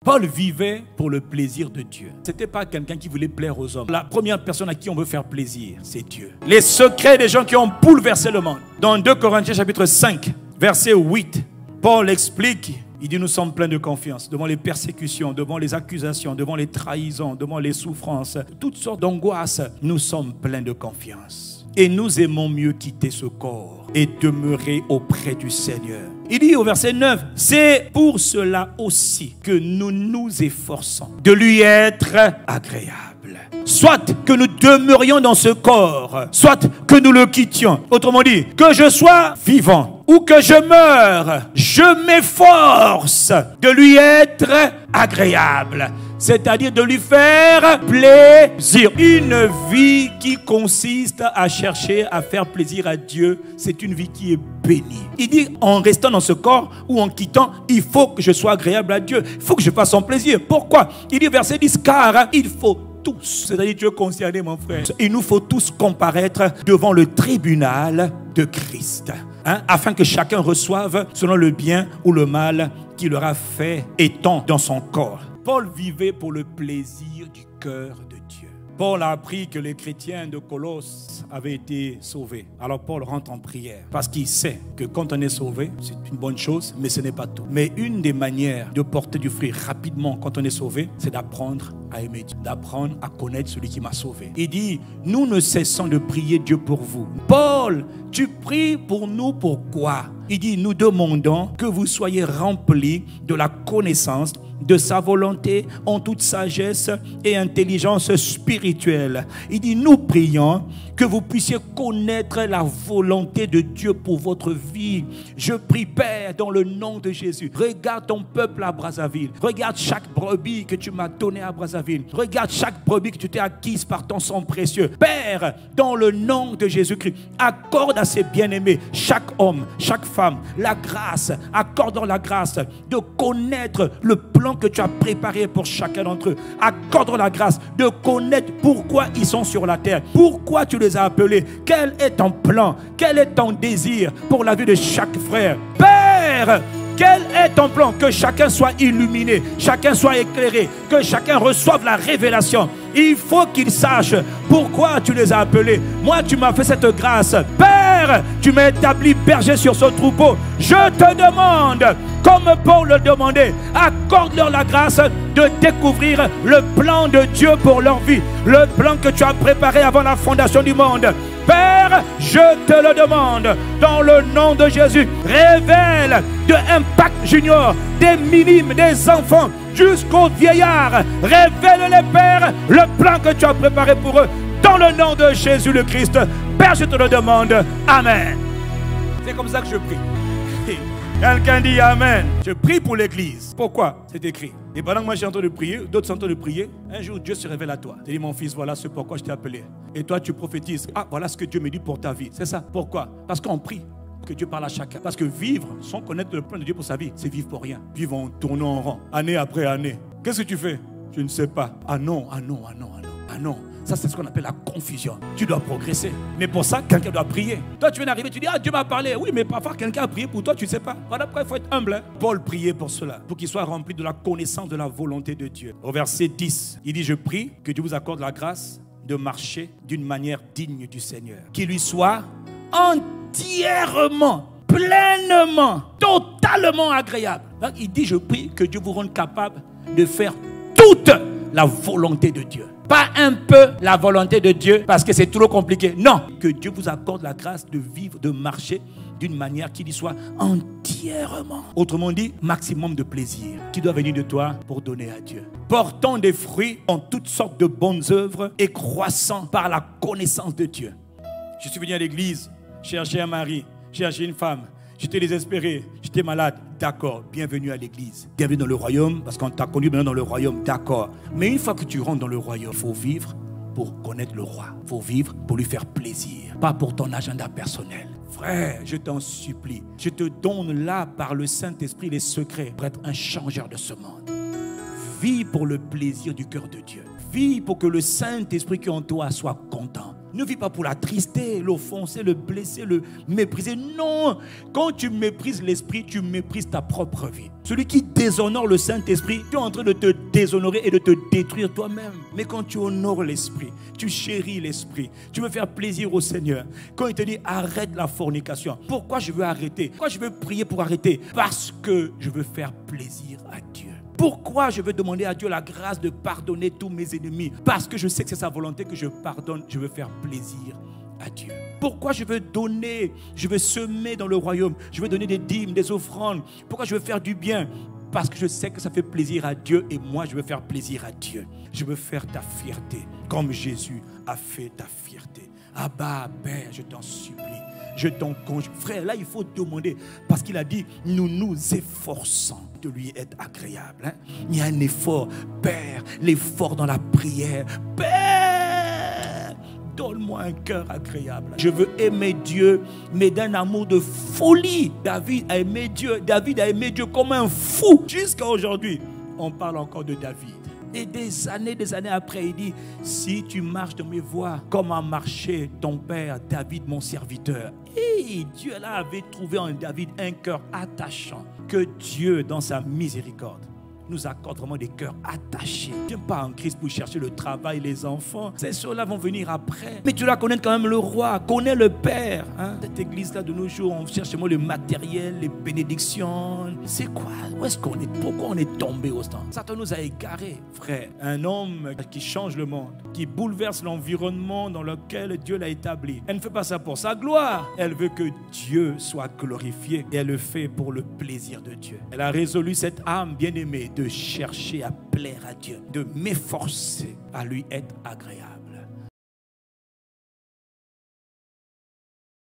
Paul vivait pour le plaisir de Dieu. Ce n'était pas quelqu'un qui voulait plaire aux hommes. La première personne à qui on veut faire plaisir, c'est Dieu. Les secrets des gens qui ont bouleversé le monde. Dans 2 Corinthiens chapitre 5, verset 8, Paul explique, il dit nous sommes pleins de confiance devant les persécutions, devant les accusations, devant les trahisons, devant les souffrances, toutes sortes d'angoisses. Nous sommes pleins de confiance. Et nous aimons mieux quitter ce corps et demeurer auprès du Seigneur. Il dit au verset 9, c'est pour cela aussi que nous nous efforçons de lui être agréable. Soit que nous demeurions dans ce corps, soit que nous le quittions. Autrement dit, que je sois vivant ou que je meure, je m'efforce de lui être agréable. C'est-à-dire de lui faire plaisir. Une vie qui consiste à chercher à faire plaisir à Dieu, c'est une vie qui est bénie. Il dit, en restant dans ce corps ou en quittant, il faut que je sois agréable à Dieu. Il faut que je fasse son plaisir. Pourquoi? Il dit, verset 10, car il faut tous, c'est-à-dire Dieu concerné, mon frère, il nous faut tous comparaître devant le tribunal de Christ. Afin que chacun reçoive selon le bien ou le mal qu'il aura fait étant dans son corps. Paul vivait pour le plaisir du cœur de Dieu. Paul a appris que les chrétiens de Colosse avaient été sauvés. Alors Paul rentre en prière parce qu'il sait que quand on est sauvé, c'est une bonne chose, mais ce n'est pas tout. Mais une des manières de porter du fruit rapidement quand on est sauvé, c'est d'apprendre à aimer Dieu, d'apprendre à connaître celui qui m'a sauvé. Il dit, nous ne cessons de prier Dieu pour vous. Paul, tu pries pour nous pourquoi? Il dit, nous demandons que vous soyez remplis de la connaissance de sa volonté en toute sagesse et intelligence spirituelle. Il dit, nous prions que vous puissiez connaître la volonté de Dieu pour votre vie. Je prie, Père, dans le nom de Jésus. Regarde ton peuple à Brazzaville. Regarde chaque brebis que tu m'as donné à Brazzaville. Regarde chaque brebis que tu t'es acquise par ton sang précieux. Père, dans le nom de Jésus-Christ, accorde à ces bien-aimés, chaque homme, chaque femme, la grâce, accorde la grâce de connaître le plan que tu as préparé pour chacun d'entre eux. Accorde la grâce de connaître pourquoi ils sont sur la terre, pourquoi tu les as appelés, quel est ton plan, quel est ton désir pour la vie de chaque frère. Père, quel est ton plan? Que chacun soit illuminé, chacun soit éclairé, que chacun reçoive la révélation. Il faut qu'ils sachent pourquoi tu les as appelés. Moi, tu m'as fait cette grâce. Père, tu m'as établi berger sur ce troupeau. Je te demande, comme Paul le demandait, accorde-leur la grâce de découvrir le plan de Dieu pour leur vie. Le plan que tu as préparé avant la fondation du monde. Père, je te le demande, dans le nom de Jésus, révèle de Impact Junior, des minimes, des enfants, jusqu'aux vieillards. Révèle-les, Père, le plan que tu as préparé pour eux, dans le nom de Jésus le Christ. Père, je te le demande. Amen. C'est comme ça que je prie. Quelqu'un dit Amen. Je prie pour l'église. Pourquoi? C'est écrit. Et pendant que moi j'ai en train de prier, d'autres sont en train de prier, un jour Dieu se révèle à toi. Tu dis, mon fils, voilà ce pourquoi je t'ai appelé. Et toi tu prophétises. Ah, voilà ce que Dieu me dit pour ta vie. C'est ça. Pourquoi? Parce qu'on prie que Dieu parle à chacun. Parce que vivre sans connaître le plan de Dieu pour sa vie, c'est vivre pour rien. Vivre en tournant en rond, année après année. Qu'est-ce que tu fais? Je ne sais pas. Ah non, ah non, ah non, ah non, ah non. Ça, c'est ce qu'on appelle la confusion. Tu dois progresser. Mais pour ça, quelqu'un doit prier. Toi, tu viens d'arriver, tu dis, ah, Dieu m'a parlé. Oui, mais parfois, quelqu'un a prié pour toi, tu ne sais pas. Voilà pourquoi il faut être humble. Paul priait pour cela, pour qu'il soit rempli de la connaissance de la volonté de Dieu. Au verset 10, il dit, je prie que Dieu vous accorde la grâce de marcher d'une manière digne du Seigneur. Qu'il lui soit entièrement, pleinement, totalement agréable. Donc, il dit, je prie que Dieu vous rende capable de faire toute la volonté de Dieu. Pas un peu la volonté de Dieu parce que c'est trop compliqué. Non, que Dieu vous accorde la grâce de vivre, de marcher d'une manière qui lui soit entièrement. Autrement dit, maximum de plaisir qui doit venir de toi pour donner à Dieu. Portant des fruits en toutes sortes de bonnes œuvres et croissant par la connaissance de Dieu. Je suis venu à l'église, chercher un mari, chercher une femme. J'étais désespéré, j'étais malade. D'accord, bienvenue à l'église. Bienvenue dans le royaume, parce qu'on t'a connu maintenant dans le royaume. D'accord. Mais une fois que tu rentres dans le royaume, il faut vivre pour connaître le roi. Il faut vivre pour lui faire plaisir, pas pour ton agenda personnel. Frère, je t'en supplie, je te donne là par le Saint-Esprit les secrets pour être un changeur de ce monde. Vis pour le plaisir du cœur de Dieu. Vis pour que le Saint-Esprit qui est en toi soit content. Ne vis pas pour l'attrister, l'offenser, le blesser, le mépriser. Non, quand tu méprises l'Esprit, tu méprises ta propre vie. Celui qui déshonore le Saint-Esprit, tu es en train de te déshonorer et de te détruire toi-même. Mais quand tu honores l'Esprit, tu chéris l'Esprit, tu veux faire plaisir au Seigneur. Quand il te dit arrête la fornication, pourquoi je veux arrêter? Pourquoi je veux prier pour arrêter? Parce que je veux faire plaisir à Dieu. Pourquoi je veux demander à Dieu la grâce de pardonner tous mes ennemis? Parce que je sais que c'est sa volonté que je pardonne. Je veux faire plaisir à Dieu. Pourquoi je veux donner? Je veux semer dans le royaume. Je veux donner des dîmes, des offrandes. Pourquoi je veux faire du bien? Parce que je sais que ça fait plaisir à Dieu et moi je veux faire plaisir à Dieu. Je veux faire ta fierté comme Jésus a fait ta fierté. Abba, Père, je t'en supplie. Je t'en conjure. Frère, là, il faut demander. Parce qu'il a dit, nous nous efforçons de lui être agréable. Hein? Il y a un effort. Père, l'effort dans la prière. Père, donne-moi un cœur agréable. Je veux aimer Dieu, mais d'un amour de folie. David a aimé Dieu. David a aimé Dieu comme un fou. Jusqu'à aujourd'hui, on parle encore de David. Et des années après, il dit, si tu marches dans mes voies, comme a marché ton père David, mon serviteur. Et Dieu là avait trouvé en David un cœur attachant. Que Dieu, dans sa miséricorde, nous accorde vraiment des cœurs attachés. Tu n'es pas en Christ pour chercher le travail, les enfants. Ces choses-là vont venir après. Mais tu dois connaître quand même le roi, connais le Père. Hein? Cette église-là de nos jours, on cherche le matériel, les bénédictions. C'est quoi? Où est-ce qu'on est? Pourquoi on est tombé au stand? Satan nous a égarés, frère. Un homme qui change le monde, qui bouleverse l'environnement dans lequel Dieu l'a établi. Elle ne fait pas ça pour sa gloire. Elle veut que Dieu soit glorifié. Et elle le fait pour le plaisir de Dieu. Elle a résolu cette âme bien-aimée de chercher à plaire à Dieu, de m'efforcer à lui être agréable.